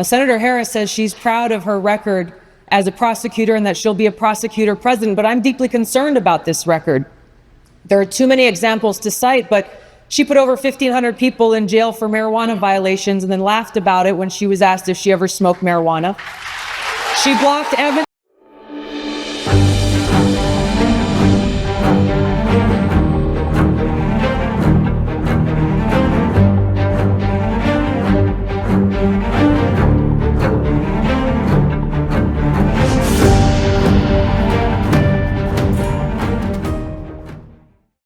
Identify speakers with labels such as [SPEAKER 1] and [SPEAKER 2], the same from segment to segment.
[SPEAKER 1] Senator Harris says she's proud of her record as a prosecutor and that she'll be a prosecutor president, but I'm deeply concerned about this record. There are too many examples to cite, but she put over 1,500 people in jail for marijuana violations and then laughed about it when she was asked if she ever smoked marijuana. She blocked evidence.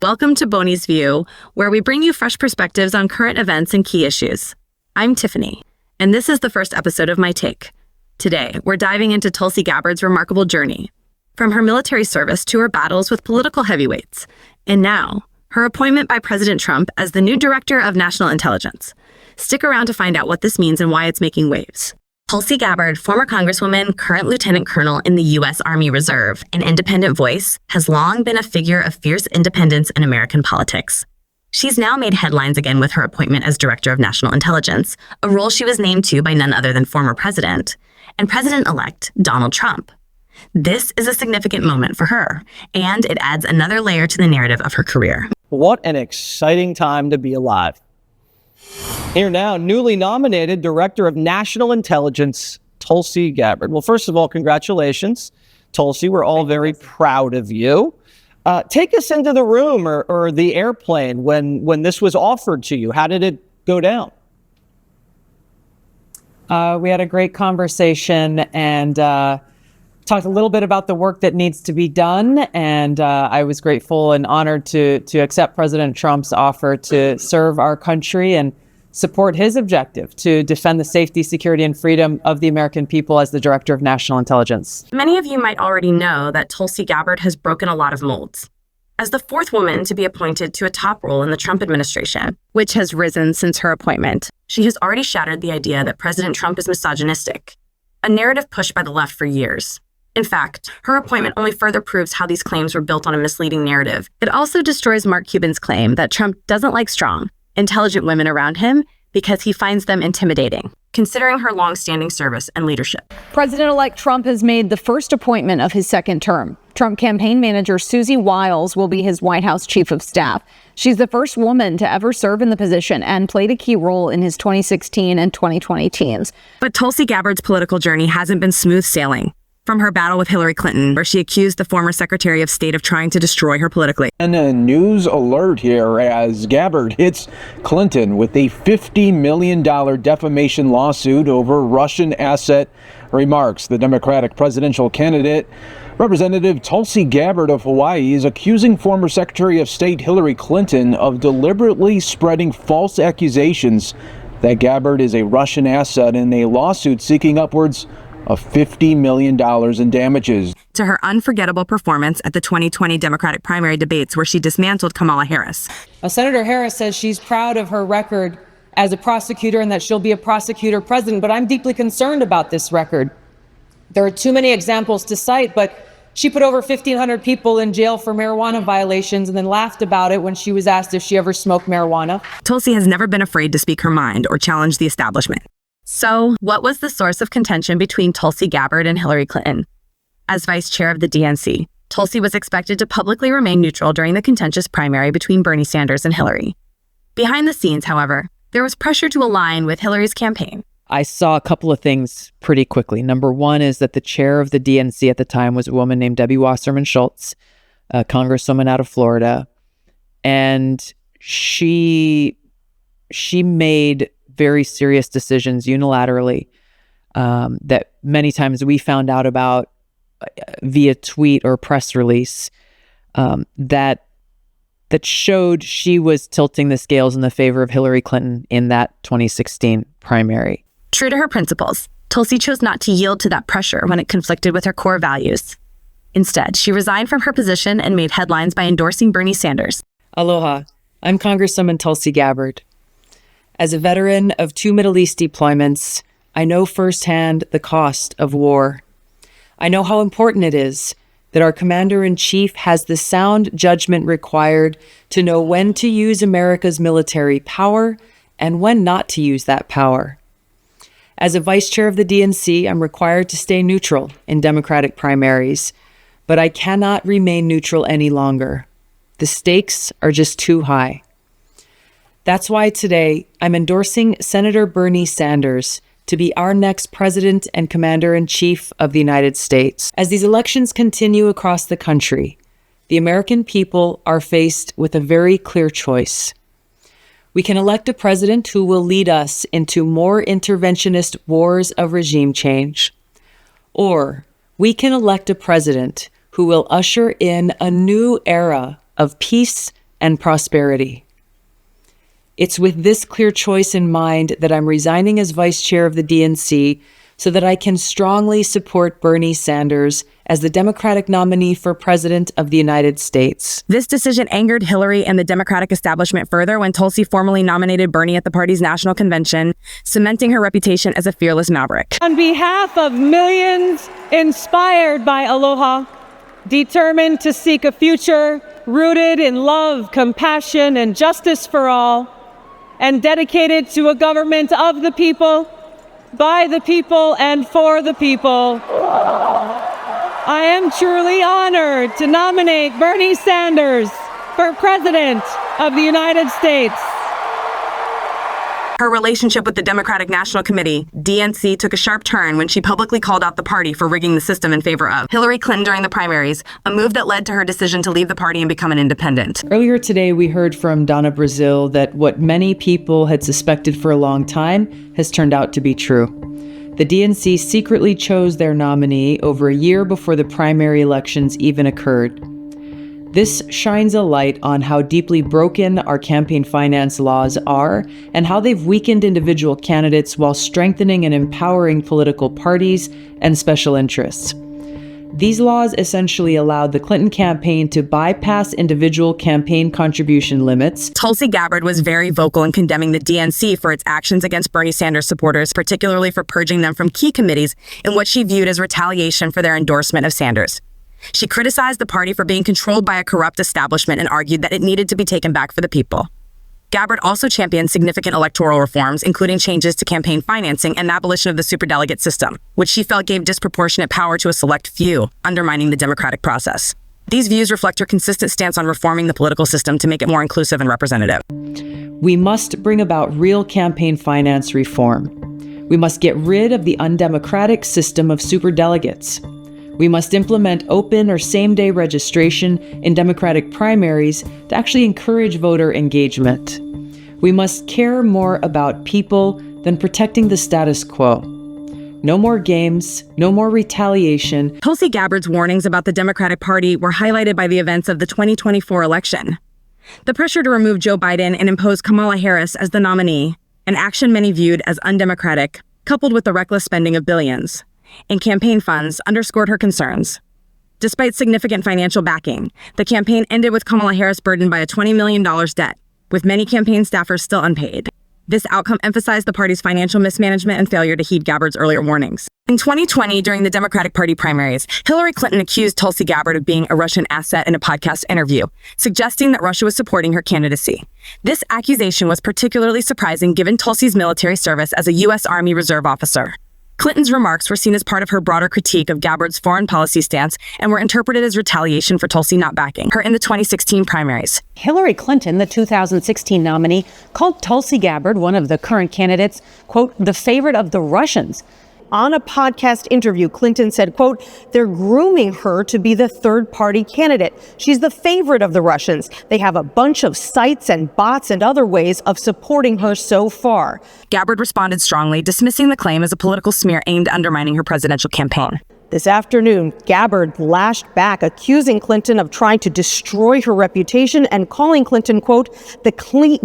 [SPEAKER 2] Welcome to Boney's View, where we bring you fresh perspectives on current events and key issues. I'm Tiffany, and this is the first episode of My Take. Today, we're diving into Tulsi Gabbard's remarkable journey, from her military service to her battles with political heavyweights, and now, her appointment by President Trump as the new Director of National Intelligence. Stick around to find out what this means and why it's making waves. Tulsi Gabbard, former Congresswoman, current Lieutenant Colonel in the U.S. Army Reserve, and independent voice, has long been a figure of fierce independence in American politics. She's now made headlines again with her appointment as Director of National Intelligence, a role she was named to by none other than former President, and President-elect Donald Trump. This is a significant moment for her, and it adds another layer to the narrative of her career.
[SPEAKER 3] What an exciting time to be alive. Here now, newly nominated Director of National Intelligence, Tulsi Gabbard. Well, first of all, congratulations, Tulsi. We're all very proud of you. Take us into the room or the airplane when this was offered to you. How did it go down?
[SPEAKER 1] We had a great conversation and talked a little bit about the work that needs to be done. And I was grateful and honored to accept President Trump's offer to serve our country and support his objective to defend the safety, security, and freedom of the American people as the Director of National Intelligence.
[SPEAKER 2] Many of you might already know that Tulsi Gabbard has broken a lot of molds. As the fourth woman to be appointed to a top role in the Trump administration, which has risen since her appointment, she has already shattered the idea that President Trump is misogynistic, a narrative pushed by the left for years. In fact, her appointment only further proves how these claims were built on a misleading narrative. It also destroys Mark Cuban's claim that Trump doesn't like strong, intelligent women around him because he finds them intimidating, considering her long-standing service and leadership.
[SPEAKER 4] President-elect Trump has made the first appointment of his second term. Trump campaign manager Susie Wiles will be his White House chief of staff. She's the first woman to ever serve in the position and played a key role in his 2016 and 2020 teams.
[SPEAKER 2] But Tulsi Gabbard's political journey hasn't been smooth sailing. From her battle with Hillary Clinton, where she accused the former Secretary of State of trying to destroy her politically.
[SPEAKER 5] And a news alert here as Gabbard hits Clinton with a $50 million defamation lawsuit over Russian asset remarks. The Democratic presidential candidate, Representative Tulsi Gabbard of Hawaii, is accusing former Secretary of State Hillary Clinton of deliberately spreading false accusations that Gabbard is a Russian asset in a lawsuit seeking upwards of $50 million in damages.
[SPEAKER 2] To her unforgettable performance at the 2020 Democratic primary debates where she dismantled Kamala Harris.
[SPEAKER 1] Senator Harris says she's proud of her record as a prosecutor and that she'll be a prosecutor president, but I'm deeply concerned about this record. There are too many examples to cite, but she put over 1,500 people in jail for marijuana violations and then laughed about it when she was asked if she ever smoked marijuana.
[SPEAKER 2] Tulsi has never been afraid to speak her mind or challenge the establishment. So, what was the source of contention between Tulsi Gabbard and Hillary Clinton? As vice chair of the DNC, Tulsi was expected to publicly remain neutral during the contentious primary between Bernie Sanders and Hillary. Behind the scenes, however, there was pressure to align with Hillary's campaign.
[SPEAKER 1] I saw a couple of things pretty quickly. Number one is that the chair of the DNC at the time was a woman named Debbie Wasserman Schultz, a congresswoman out of Florida. And she made very serious decisions unilaterally that many times we found out about via tweet or press release that showed she was tilting the scales in the favor of Hillary Clinton in that 2016 primary.
[SPEAKER 2] True to her principles, Tulsi chose not to yield to that pressure when it conflicted with her core values. Instead, she resigned from her position and made headlines by endorsing Bernie Sanders.
[SPEAKER 1] Aloha, I'm Congresswoman Tulsi Gabbard. As a veteran of 2 Middle East deployments, I know firsthand the cost of war. I know how important it is that our commander-in-chief has the sound judgment required to know when to use America's military power and when not to use that power. As a vice chair of the DNC, I'm required to stay neutral in Democratic primaries, but I cannot remain neutral any longer. The stakes are just too high. That's why today I'm endorsing Senator Bernie Sanders to be our next president and commander-in-chief of the United States. As these elections continue across the country, the American people are faced with a very clear choice. We can elect a president who will lead us into more interventionist wars of regime change, or we can elect a president who will usher in a new era of peace and prosperity. It's with this clear choice in mind that I'm resigning as vice chair of the DNC so that I can strongly support Bernie Sanders as the Democratic nominee for President of the United States.
[SPEAKER 2] This decision angered Hillary and the Democratic establishment further when Tulsi formally nominated Bernie at the party's national convention, cementing her reputation as a fearless maverick.
[SPEAKER 6] On behalf of millions inspired by Aloha, determined to seek a future rooted in love, compassion, and justice for all, and dedicated to a government of the people, by the people, and for the people, I am truly honored to nominate Bernie Sanders for President of the United States.
[SPEAKER 2] Her relationship with the Democratic National Committee, DNC, took a sharp turn when she publicly called out the party for rigging the system in favor of Hillary Clinton during the primaries, a move that led to her decision to leave the party and become an independent.
[SPEAKER 1] Earlier today, we heard from Donna Brazile that what many people had suspected for a long time has turned out to be true. The DNC secretly chose their nominee over a year before the primary elections even occurred. This shines a light on how deeply broken our campaign finance laws are and how they've weakened individual candidates while strengthening and empowering political parties and special interests. These laws essentially allowed the Clinton campaign to bypass individual campaign contribution limits.
[SPEAKER 2] Tulsi Gabbard was very vocal in condemning the DNC for its actions against Bernie Sanders supporters, particularly for purging them from key committees in what she viewed as retaliation for their endorsement of Sanders. She criticized the party for being controlled by a corrupt establishment and argued that it needed to be taken back for the people. Gabbard also championed significant electoral reforms, including changes to campaign financing and the abolition of the superdelegate system, which she felt gave disproportionate power to a select few, undermining the democratic process. These views reflect her consistent stance on reforming the political system to make it more inclusive and representative.
[SPEAKER 1] We must bring about real campaign finance reform. We must get rid of the undemocratic system of superdelegates. We must implement open or same-day registration in Democratic primaries to actually encourage voter engagement. We must care more about people than protecting the status quo. No more games, no more retaliation.
[SPEAKER 2] Tulsi Gabbard's warnings about the Democratic Party were highlighted by the events of the 2024 election. The pressure to remove Joe Biden and impose Kamala Harris as the nominee, an action many viewed as undemocratic, coupled with the reckless spending of billions in campaign funds, underscored her concerns. Despite significant financial backing, the campaign ended with Kamala Harris burdened by a $20 million debt, with many campaign staffers still unpaid. This outcome emphasized the party's financial mismanagement and failure to heed Gabbard's earlier warnings. In 2020, during the Democratic Party primaries, Hillary Clinton accused Tulsi Gabbard of being a Russian asset in a podcast interview, suggesting that Russia was supporting her candidacy. This accusation was particularly surprising given Tulsi's military service as a U.S. Army Reserve officer. Clinton's remarks were seen as part of her broader critique of Gabbard's foreign policy stance and were interpreted as retaliation for Tulsi not backing her in the 2016 primaries.
[SPEAKER 7] Hillary Clinton, the 2016 nominee, called Tulsi Gabbard, one of the current candidates, quote, the favorite of the Russians. On a podcast interview, Clinton said, quote, they're grooming her to be the third-party candidate. She's the favorite of the Russians. They have a bunch of sites and bots and other ways of supporting her so far.
[SPEAKER 2] Gabbard responded strongly, dismissing the claim as a political smear aimed at undermining her presidential campaign.
[SPEAKER 7] This afternoon, Gabbard lashed back, accusing Clinton of trying to destroy her reputation and calling Clinton, quote, the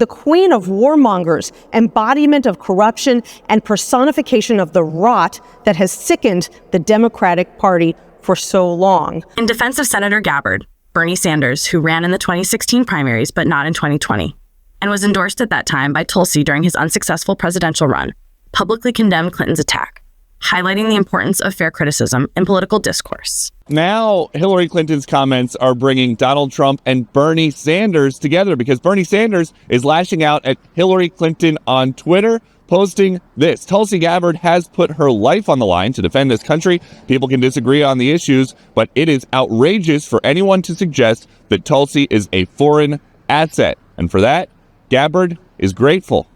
[SPEAKER 7] queen of warmongers, embodiment of corruption, and personification of the rot that has sickened the Democratic Party for so long.
[SPEAKER 2] In defense of Senator Gabbard, Bernie Sanders, who ran in the 2016 primaries but not in 2020, and was endorsed at that time by Tulsi during his unsuccessful presidential run, publicly condemned Clinton's attack, highlighting the importance of fair criticism in political discourse.
[SPEAKER 8] Now, Hillary Clinton's comments are bringing Donald Trump and Bernie Sanders together because Bernie Sanders is lashing out at Hillary Clinton on Twitter, posting this. Tulsi Gabbard has put her life on the line to defend this country. People can disagree on the issues, but it is outrageous for anyone to suggest that Tulsi is a foreign asset. And for that, Gabbard is grateful.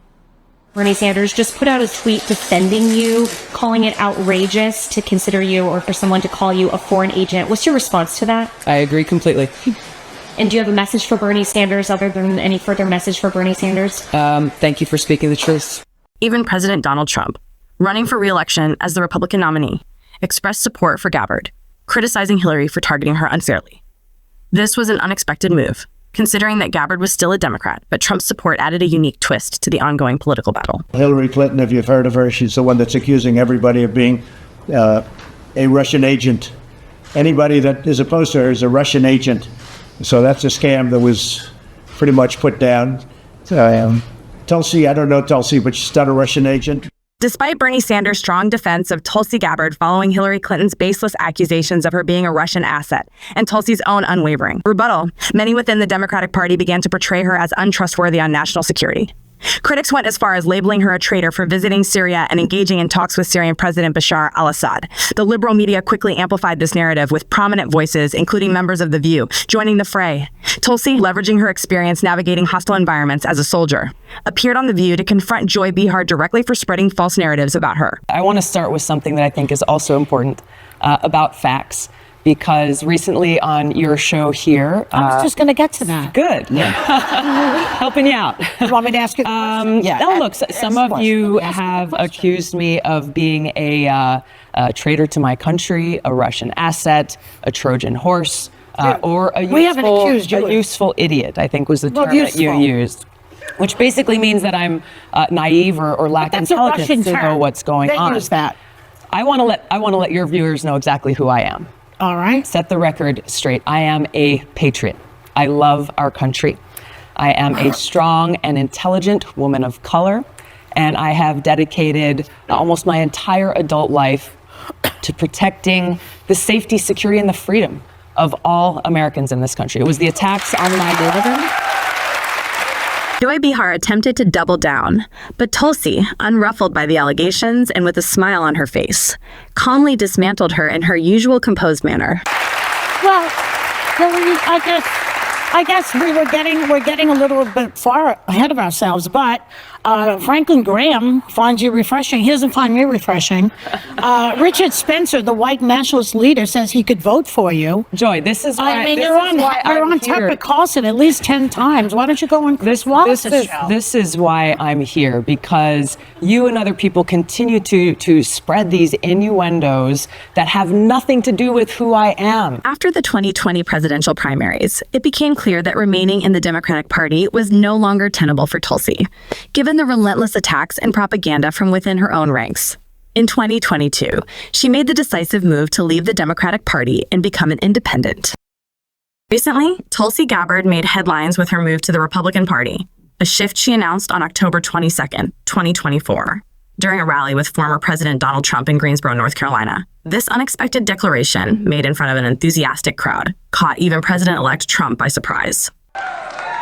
[SPEAKER 9] Bernie Sanders just put out a tweet defending you, calling it outrageous to consider you or for someone to call you a foreign agent. What's your response to that?
[SPEAKER 1] I agree completely.
[SPEAKER 9] And do you have a message for Bernie Sanders other than any further message for Bernie Sanders?
[SPEAKER 1] Thank you for speaking the truth.
[SPEAKER 2] Even President Donald Trump, running for re-election as the Republican nominee, expressed support for Gabbard, criticizing Hillary for targeting her unfairly. This was an unexpected move, considering that Gabbard was still a Democrat, but Trump's support added a unique twist to the ongoing political battle.
[SPEAKER 10] Hillary Clinton, if you've heard of her, she's the one that's accusing everybody of being a Russian agent. Anybody that is opposed to her is a Russian agent. So that's a scam that was pretty much put down. Tulsi, I don't know Tulsi, but she's not a Russian agent.
[SPEAKER 2] Despite Bernie Sanders' strong defense of Tulsi Gabbard following Hillary Clinton's baseless accusations of her being a Russian asset, and Tulsi's own unwavering rebuttal, many within the Democratic Party began to portray her as untrustworthy on national security. Critics went as far as labeling her a traitor for visiting Syria and engaging in talks with Syrian President Bashar al-Assad. The liberal media quickly amplified this narrative with prominent voices, including members of The View, joining the fray. Tulsi, leveraging her experience navigating hostile environments as a soldier, appeared on The View to confront Joy Behar directly for spreading false narratives about her.
[SPEAKER 1] I want to start with something that I think is also important about facts. Because recently on your show here...
[SPEAKER 11] I was just going to get to that.
[SPEAKER 1] Good. Yeah. Helping you out.
[SPEAKER 11] You want me to ask you?
[SPEAKER 1] Some of you have accused me of being a traitor to my country, a Russian asset, a Trojan horse, or a useful idiot, I think was the term that you used. Which basically means that I'm naive or lack intelligence to know what's going on.
[SPEAKER 11] Use that.
[SPEAKER 1] I want to let your viewers know exactly who I am.
[SPEAKER 11] All right.
[SPEAKER 1] Set the record straight. I am a patriot. I love our country. I am a strong and intelligent woman of color, and I have dedicated almost my entire adult life to protecting the safety, security, and the freedom of all Americans in this country. It was the attacks on my living.
[SPEAKER 2] Joy Behar attempted to double down, but Tulsi, unruffled by the allegations and with a smile on her face, calmly dismantled her in her usual composed manner.
[SPEAKER 11] Well, I guess we're getting a little bit far ahead of ourselves, but Franklin Graham finds you refreshing. He doesn't find me refreshing. Richard Spencer, the white nationalist leader, says he could vote for you.
[SPEAKER 1] Joy, this is why
[SPEAKER 11] you're on Tucker Carlson at least 10 times. Why don't you go on Chris Wallace's show?
[SPEAKER 1] This is why I'm here, because you and other people continue to spread these innuendos that have nothing to do with who I am.
[SPEAKER 2] After the 2020 presidential primaries, it became clear that remaining in the Democratic Party was no longer tenable for Tulsi, given the relentless attacks and propaganda from within her own ranks. In 2022, she made the decisive move to leave the Democratic Party and become an independent. Recently, Tulsi Gabbard made headlines with her move to the Republican Party, a shift she announced on October 22nd, 2024, during a rally with former President Donald Trump in Greensboro, North Carolina. This unexpected declaration, made in front of an enthusiastic crowd, caught even President-elect Trump by surprise.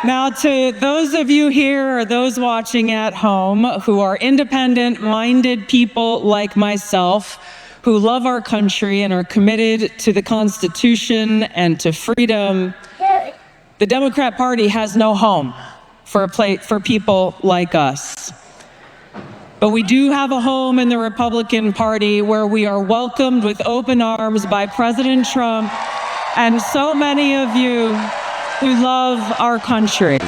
[SPEAKER 6] Now, to those of you here or those watching at home who are independent-minded people like myself, who love our country and are committed to the Constitution and to freedom, the Democrat Party has no home for people like us. But we do have a home in the Republican Party where we are welcomed with open arms by President Trump and so many of you who love our country.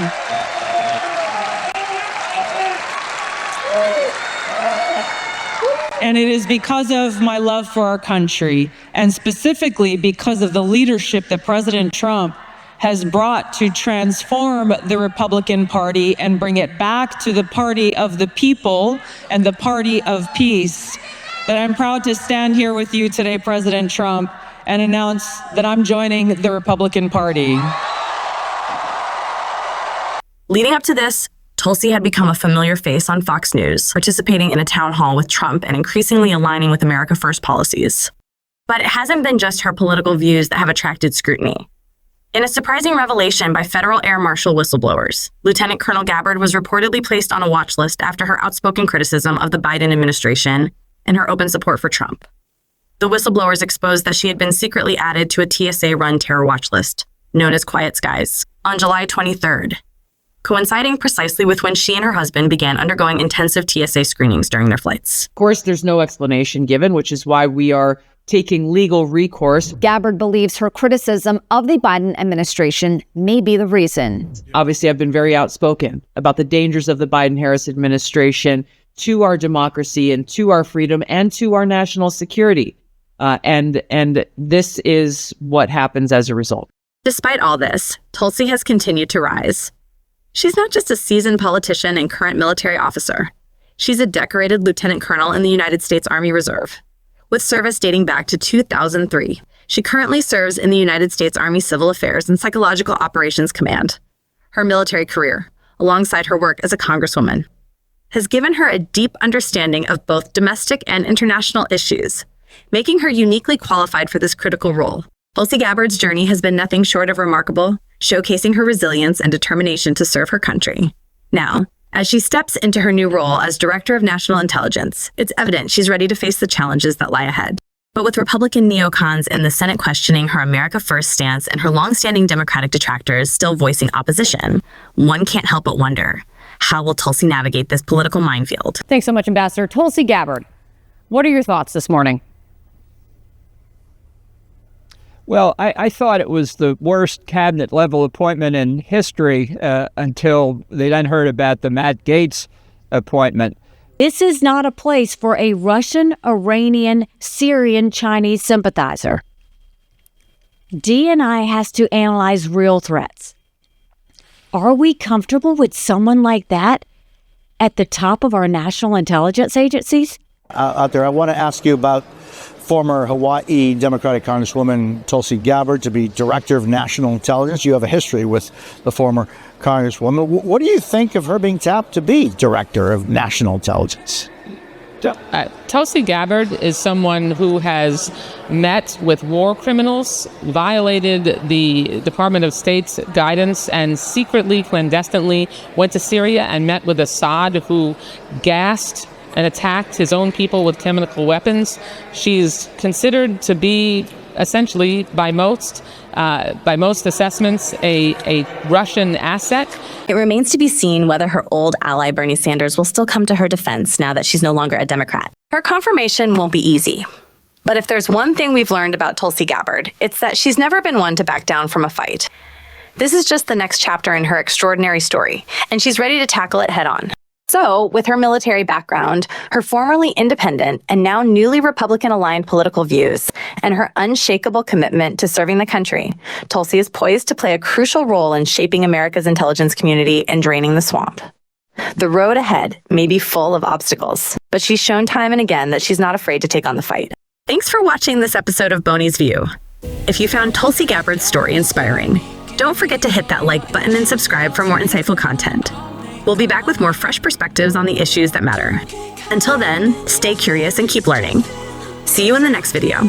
[SPEAKER 6] And it is because of my love for our country, and specifically because of the leadership that President Trump has brought to transform the Republican Party and bring it back to the party of the people and the party of peace, that I'm proud to stand here with you today, President Trump, and announce that I'm joining the Republican Party.
[SPEAKER 2] Leading up to this, Tulsi had become a familiar face on Fox News, participating in a town hall with Trump and increasingly aligning with America First policies. But it hasn't been just her political views that have attracted scrutiny. In a surprising revelation by federal air marshal whistleblowers, Lieutenant Colonel Gabbard was reportedly placed on a watch list after her outspoken criticism of the Biden administration and her open support for Trump. The whistleblowers exposed that she had been secretly added to a TSA-run terror watch list, known as Quiet Skies, on July 23rd, coinciding precisely with when she and her husband began undergoing intensive TSA screenings during their flights.
[SPEAKER 1] Of course, there's no explanation given, which is why we are taking legal recourse.
[SPEAKER 4] Gabbard believes her criticism of the Biden administration may be the reason.
[SPEAKER 1] Obviously, I've been very outspoken about the dangers of the Biden-Harris administration to our democracy and to our freedom and to our national security. And this is what happens as a result.
[SPEAKER 2] Despite all this, Tulsi has continued to rise. She's not just a seasoned politician and current military officer. She's a decorated lieutenant colonel in the United States Army Reserve, with service dating back to 2003. She currently serves in the United States Army Civil Affairs and Psychological Operations Command. Her military career, alongside her work as a congresswoman, has given her a deep understanding of both domestic and international issues, making her uniquely qualified for this critical role. Tulsi Gabbard's journey has been nothing short of remarkable, showcasing her resilience and determination to serve her country. Now, as she steps into her new role as Director of National Intelligence, it's evident she's ready to face the challenges that lie ahead. But with Republican neocons in the Senate questioning her America First stance and her longstanding Democratic detractors still voicing opposition, one can't help but wonder, how will Tulsi navigate this political minefield?
[SPEAKER 4] Thanks so much, Ambassador. Tulsi Gabbard, what are your thoughts this morning?
[SPEAKER 12] Well, I thought it was the worst cabinet-level appointment in history until they then heard about the Matt Gaetz appointment.
[SPEAKER 13] This is not a place for a Russian, Iranian, Syrian, Chinese sympathizer. DNI has to analyze real threats. Are we comfortable with someone like that at the top of our national intelligence agencies?
[SPEAKER 10] Out there, I want to ask you about former Hawaii Democratic Congresswoman Tulsi Gabbard to be Director of National Intelligence. You have a history with the former Congresswoman. What do you think of her being tapped to be Director of National Intelligence?
[SPEAKER 14] Tulsi Gabbard is someone who has met with war criminals, violated the Department of State's guidance, and secretly, clandestinely went to Syria and met with Assad, who gassed and attacked his own people with chemical weapons. She's considered to be essentially, by most assessments, a Russian asset.
[SPEAKER 2] It remains to be seen whether her old ally Bernie Sanders will still come to her defense now that she's no longer a Democrat. Her confirmation won't be easy. But if there's one thing we've learned about Tulsi Gabbard, it's that she's never been one to back down from a fight. This is just the next chapter in her extraordinary story, and she's ready to tackle it head on. So, with her military background, her formerly independent and now newly Republican-aligned political views, and her unshakable commitment to serving the country, Tulsi is poised to play a crucial role in shaping America's intelligence community and draining the swamp. The road ahead may be full of obstacles, but she's shown time and again that she's not afraid to take on the fight. Thanks for watching this episode of Boney's View. If you found Tulsi Gabbard's story inspiring, don't forget to hit that like button and subscribe for more insightful content. We'll be back with more fresh perspectives on the issues that matter. Until then, stay curious and keep learning. See you in the next video.